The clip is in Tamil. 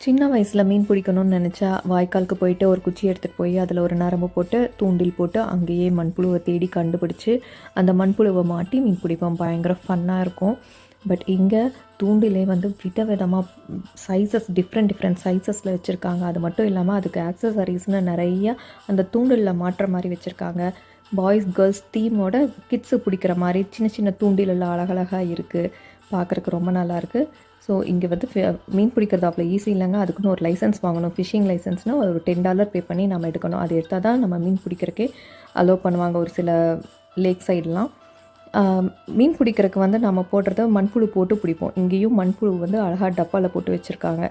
சின்ன வயசில் மீன் பிடிக்கணும்னு நினச்சா வாய்க்காலுக்கு போயிட்டு ஒரு குச்சி எடுத்துகிட்டு போய் அதில் ஒரு நரம்பு போட்டு தூண்டில் போட்டு அங்கேயே மண்புழுவை தேடி கண்டுபிடிச்சி அந்த மண்புழுவை மாட்டி மீன் பிடிப்போம். பயங்கர ஃபன்னாக இருக்கும். பட் இங்கே தூண்டிலே வந்து விதவிதமாக டிஃப்ரெண்ட் சைஸஸில் வச்சுருக்காங்க. அது மட்டும் இல்லாமல் அதுக்கு ஆக்சசரிஸ்னு நிறைய அந்த தூண்டிலில் மாட்டுற மாதிரி வச்சுருக்காங்க. பாய்ஸ் கேர்ள்ஸ் தீமோட கிட்ஸு பிடிக்கிற மாதிரி சின்ன சின்ன தூண்டில் எல்லாம் அழகழகாக இருக்குது. பார்க்குறக்கு ரொம்ப நல்லாயிருக்கு. ஸோ இங்கே வந்து மீன் பிடிக்கிறது அவ்வளோ ஈஸி இல்லைங்க. அதுக்குன்னு ஒரு லைசன்ஸ் வாங்கணும். ஃபிஷிங் லைசன்ஸ்னால் ஒரு $10 பே பண்ணி நம்ம எடுக்கணும். அது எடுத்தால் தான் நம்ம மீன் பிடிக்கிறக்கே அலோவ் பண்ணுவாங்க ஒரு சில லேக் சைட்லாம். மீன் பிடிக்கிறதுக்கு வந்து நம்ம போடுறத மண்புழு போட்டு பிடிப்போம். இங்கேயும் மண்புழு வந்து அழகாக டப்பாவில் போட்டு வச்சுருக்காங்க.